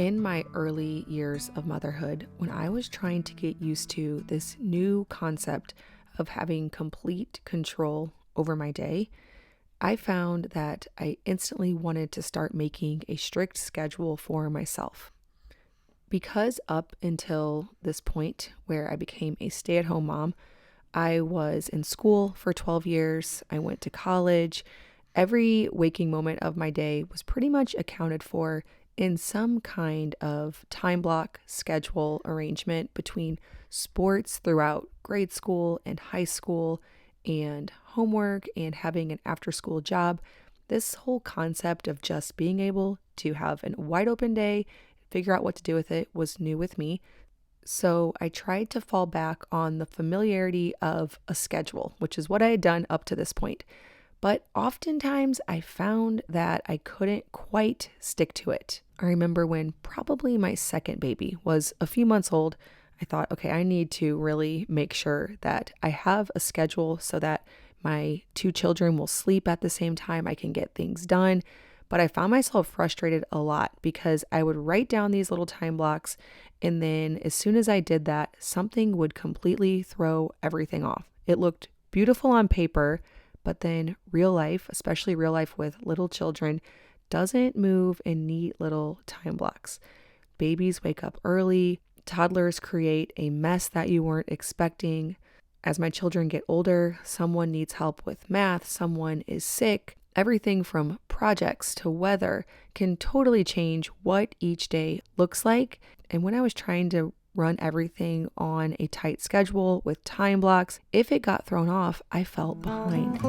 In my early years of motherhood, when I was trying to get used to this new concept of having complete control over my day, I found that I instantly wanted to start making a strict schedule for myself. Because up until this point where I became a stay-at-home mom, I was in school for 12 years, I went to college. Every waking moment of my day was pretty much accounted for in some kind of time block schedule arrangement between sports throughout grade school and high school and homework and having an after school job. This whole concept of just being able to have a wide open day, figure out what to do with it was new with me. So I tried to fall back on the familiarity of a schedule, which is what I had done up to this point. But oftentimes I found that I couldn't quite stick to it. I remember when probably my second baby was a few months old, I thought, okay, I need to really make sure that I have a schedule so that my two children will sleep at the same time, I can get things done. But I found myself frustrated a lot because I would write down these little time blocks, and then as soon as I did that, something would completely throw everything off. It looked beautiful on paper, but then real life, especially real life with little children, doesn't move in neat little time blocks. Babies wake up early, toddlers create a mess that you weren't expecting. As my children get older, someone needs help with math, someone is sick. Everything from projects to weather can totally change what each day looks like. And when I was trying to run everything on a tight schedule with time blocks, if it got thrown off, I felt behind.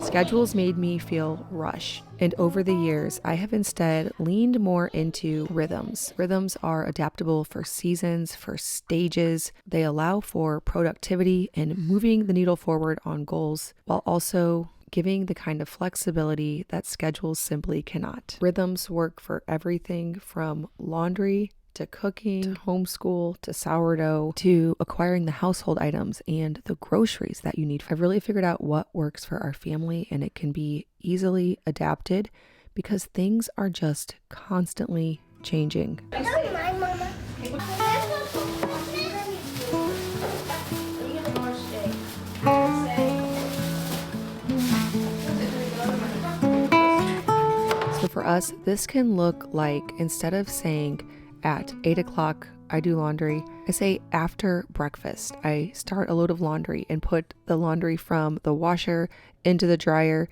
Schedules made me feel rushed, and over the years, I have instead leaned more into rhythms. Rhythms are adaptable for seasons, for stages. They allow for productivity and moving the needle forward on goals, while also giving the kind of flexibility that schedules simply cannot. Rhythms work for everything from laundry to cooking, to homeschool, to sourdough, to acquiring the household items and the groceries that you need. I've really figured out what works for our family, and it can be easily adapted because things are just constantly changing. So for us, this can look like, instead of saying at 8 o'clock, I do laundry, I say after breakfast, I start a load of laundry and put the laundry from the washer into the dryer.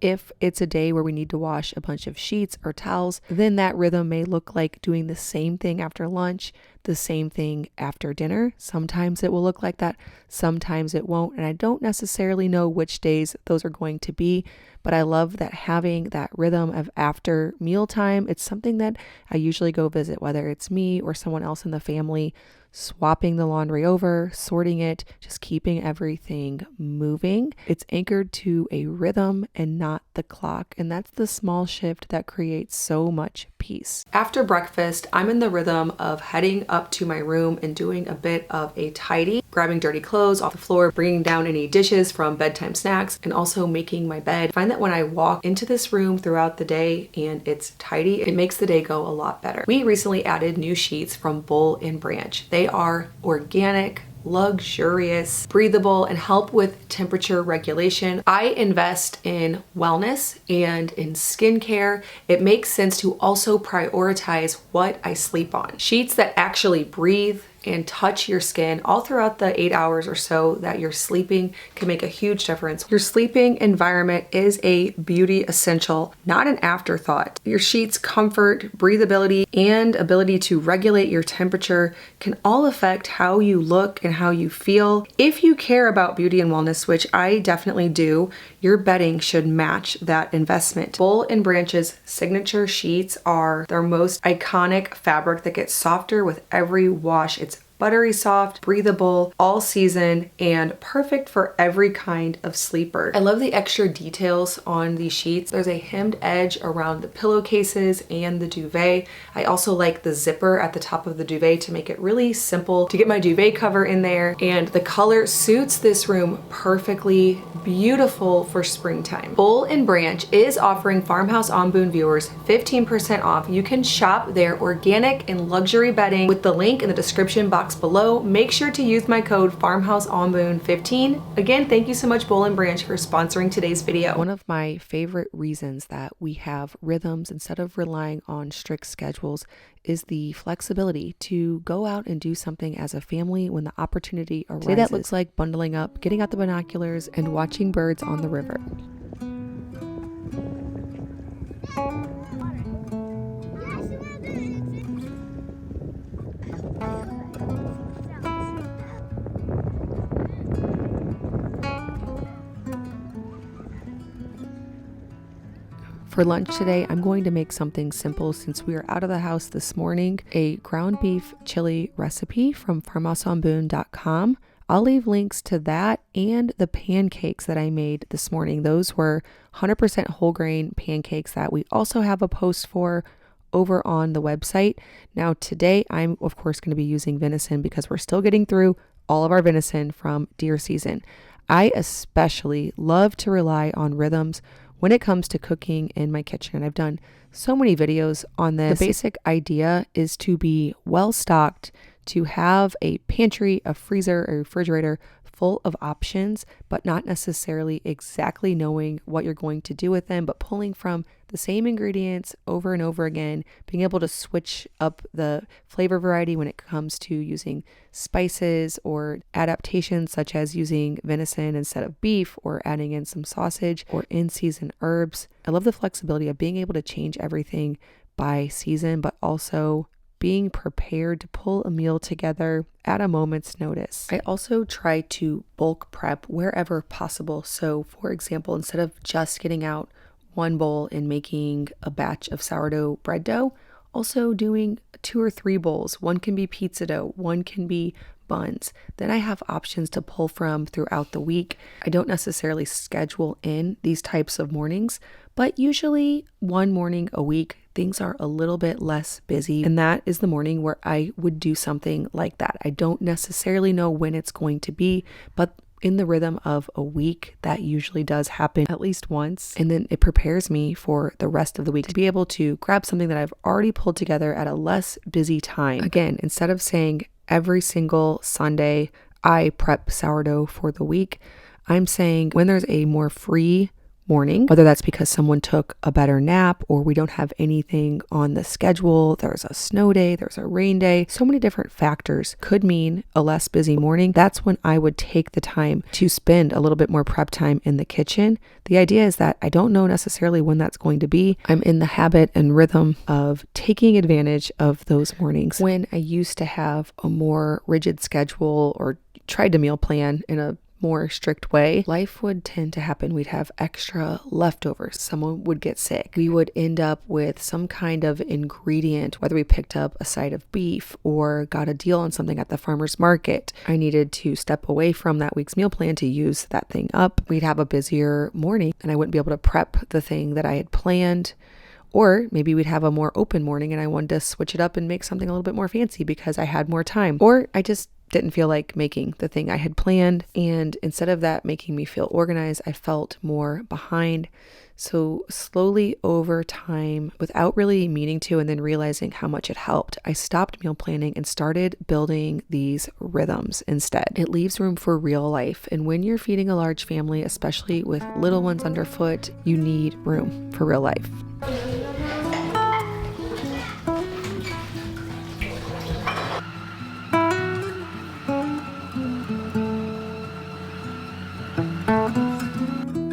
If it's a day where we need to wash a bunch of sheets or towels, then that rhythm may look like doing the same thing after lunch, the same thing after dinner. Sometimes it will look like that, sometimes it won't. And I don't necessarily know which days those are going to be, but I love that having that rhythm of after mealtime. It's something that I usually go visit, whether it's me or someone else in the family, swapping the laundry over, sorting it, just keeping everything moving. It's anchored to a rhythm and not the clock. And that's the small shift that creates so much peace. After breakfast, I'm in the rhythm of heading up to my room and doing a bit of a tidy, grabbing dirty clothes off the floor, bringing down any dishes from bedtime snacks, and also making my bed. I find that when I walk into this room throughout the day and it's tidy, it makes the day go a lot better. We recently added new sheets from Boll and Branch. They are organic, luxurious, breathable, and help with temperature regulation. I invest in wellness and in skincare. It makes sense to also prioritize what I sleep on. Sheets that actually breathe and touch your skin all throughout the 8 hours or so that you're sleeping can make a huge difference. Your sleeping environment is a beauty essential, not an afterthought. Your sheets' comfort, breathability, and ability to regulate your temperature can all affect how you look and how you feel. If you care about beauty and wellness, which I definitely do, your bedding should match that investment. Boll and Branch's signature sheets are their most iconic fabric that gets softer with every wash. It's buttery soft, breathable, all season, and perfect for every kind of sleeper. I love the extra details on these sheets. There's a hemmed edge around the pillowcases and the duvet. I also like the zipper at the top of the duvet to make it really simple to get my duvet cover in there, and the color suits this room perfectly. Beautiful for springtime. Boll and Branch is offering Farmhouse on Boone viewers 15% off. You can shop their organic and luxury bedding with the link in the description box below. Make sure to use my code FarmhouseOnBoone15. Again, thank you so much, Boll and Branch, for sponsoring today's video. One of my favorite reasons that we have rhythms instead of relying on strict schedules is the flexibility to go out and do something as a family when the opportunity arises. Today that looks like bundling up, getting out the binoculars, and watching birds on the river. For lunch today, I'm going to make something simple since we are out of the house this morning. A ground beef chili recipe from farmhouseonboone.com. I'll leave links to that and the pancakes that I made this morning. Those were 100% whole grain pancakes that we also have a post for over on the website. Now today, I'm of course going to be using venison because we're still getting through all of our venison from deer season. I especially love to rely on rhythms when it comes to cooking in my kitchen. I've done so many videos on this. The basic idea is to be well stocked, to have a pantry, a freezer, a refrigerator full of options, but not necessarily exactly knowing what you're going to do with them, but pulling from the same ingredients over and over again, being able to switch up the flavor variety when it comes to using spices or adaptations such as using venison instead of beef or adding in some sausage or in-season herbs. I love the flexibility of being able to change everything by season, but also being prepared to pull a meal together at a moment's notice. I also try to bulk prep wherever possible. So for example, instead of just getting out one bowl and making a batch of sourdough bread dough, also doing 2 or 3 bowls. One can be pizza dough, one can be buns. Then I have options to pull from throughout the week. I don't necessarily schedule in these types of mornings, but usually one morning a week, things are a little bit less busy. And that is the morning where I would do something like that. I don't necessarily know when it's going to be, but in the rhythm of a week, that usually does happen at least once. And then it prepares me for the rest of the week to be able to grab something that I've already pulled together at a less busy time. Again, instead of saying every single Sunday, I prep sourdough for the week, I'm saying when there's a more free morning, whether that's because someone took a better nap or we don't have anything on the schedule, there's a snow day, there's a rain day, so many different factors could mean a less busy morning. That's when I would take the time to spend a little bit more prep time in the kitchen. The idea is that I don't know necessarily when that's going to be. I'm in the habit and rhythm of taking advantage of those mornings. When I used to have a more rigid schedule or tried to meal plan in a more strict way, life would tend to happen. We'd have extra leftovers. Someone would get sick. We would end up with some kind of ingredient, whether we picked up a side of beef or got a deal on something at the farmer's market. I needed to step away from that week's meal plan to use that thing up. We'd have a busier morning and I wouldn't be able to prep the thing that I had planned. Or maybe we'd have a more open morning and I wanted to switch it up and make something a little bit more fancy because I had more time. Or I just didn't feel like making the thing I had planned. And instead of that making me feel organized, I felt more behind. So slowly over time, without really meaning to and then realizing how much it helped, I stopped meal planning and started building these rhythms instead. It leaves room for real life. And when you're feeding a large family, especially with little ones underfoot, you need room for real life.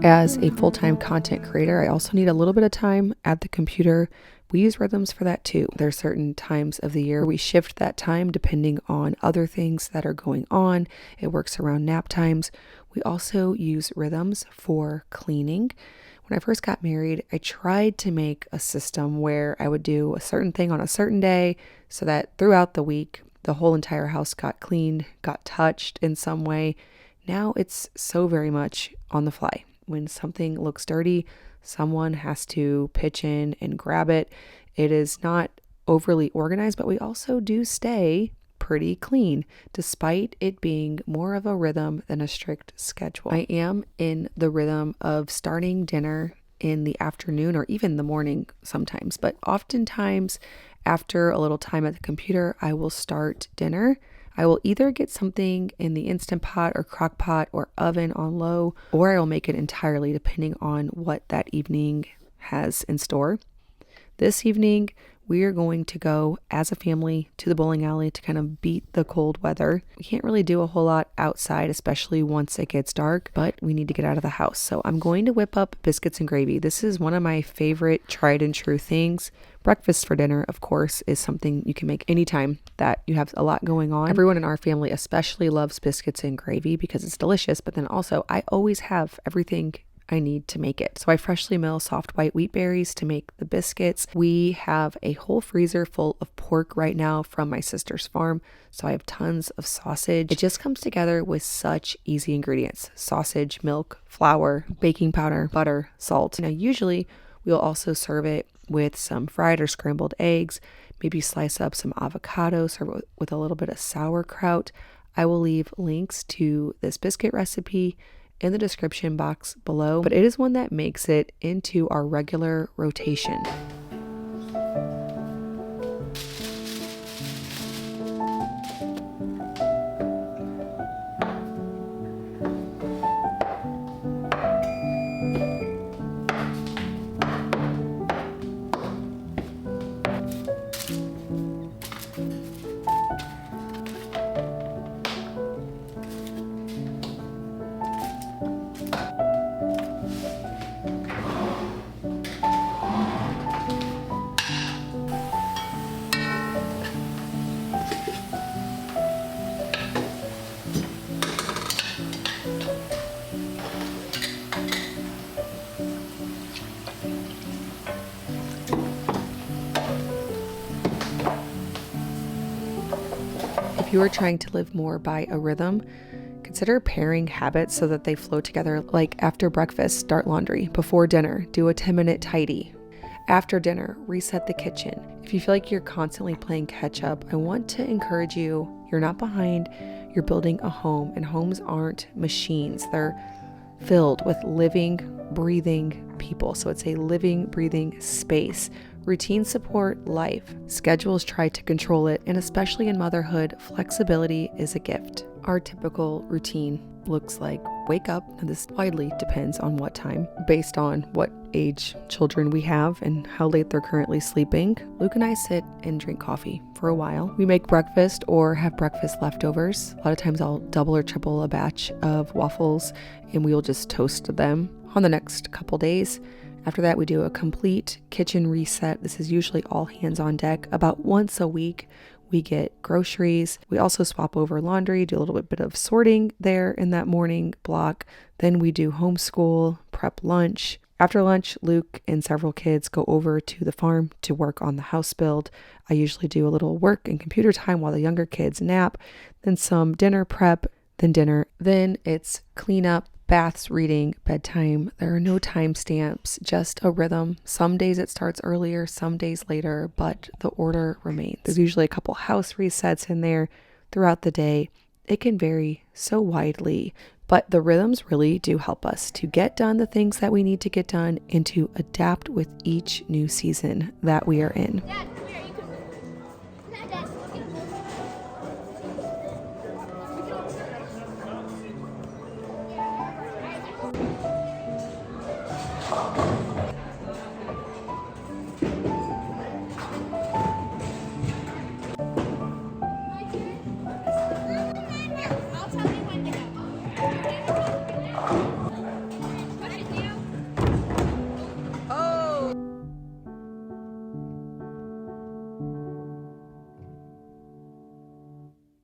As a full-time content creator, I also need a little bit of time at the computer. We use rhythms for that too. There are certain times of the year we shift that time depending on other things that are going on. It works around nap times. We also use rhythms for cleaning. When I first got married, I tried to make a system where I would do a certain thing on a certain day so that throughout the week The whole entire house got cleaned, got touched in some way. Now it's so very much on the fly. When something looks dirty, someone has to pitch in and grab it. It is not overly organized, but we also do stay pretty clean, despite it being more of a rhythm than a strict schedule. I am in the rhythm of starting dinner in the afternoon or even the morning sometimes, but oftentimes after a little time at the computer, I will start dinner. I will either get something in the Instant Pot or crock pot or oven on low, or I will make it entirely depending on what that evening has in store. This evening, we are going to go as a family to the bowling alley to kind of beat the cold weather. We can't really do a whole lot outside, especially once it gets dark, but we need to get out of the house. So I'm going to whip up biscuits and gravy. This is one of my favorite tried and true things. Breakfast for dinner, of course, is something you can make anytime that you have a lot going on. Everyone in our family especially loves biscuits and gravy because it's delicious, but then also I always have everything I need to make it. So I freshly mill soft white wheat berries to make the biscuits. We have a whole freezer full of pork right now from my sister's farm. So I have tons of sausage. It just comes together with such easy ingredients: sausage, milk, flour, baking powder, butter, salt. Now, usually we'll also serve it with some fried or scrambled eggs, maybe slice up some avocado, serve it with a little bit of sauerkraut. I will leave links to this biscuit recipe in the description box below, but it is one that makes it into our regular rotation. If you are trying to live more by a rhythm, consider pairing habits so that they flow together. Like after breakfast, start laundry. Before dinner, do a 10-minute tidy. After dinner, reset the kitchen. If you feel like you're constantly playing catch up, I want to encourage you, you're not behind, you're building a home, and homes aren't machines. They're filled with living, breathing people. So it's a living, breathing space. Routines support life. Schedules try to control it, and especially in motherhood, flexibility is a gift. Our typical routine looks like wake up, and this widely depends on what time, based on what age children we have and how late they're currently sleeping. Luke and I sit and drink coffee for a while. We make breakfast or have breakfast leftovers. A lot of times I'll double or triple a batch of waffles and we'll just toast them on the next couple days. After that, we do a complete kitchen reset. This is usually all hands on deck. About once a week, we get groceries. We also swap over laundry, do a little bit of sorting there in that morning block. Then we do homeschool, prep lunch. After lunch, Luke and several kids go over to the farm to work on the house build. I usually do a little work and computer time while the younger kids nap, then some dinner prep, then dinner. Then it's cleanup, baths, reading, bedtime. There are no timestamps, just a rhythm. Some days it starts earlier, some days later, but the order remains. There's usually a couple house resets in there throughout the day. It can vary so widely, but the rhythms really do help us to get done the things that we need to get done and to adapt with each new season that we are in. Dad,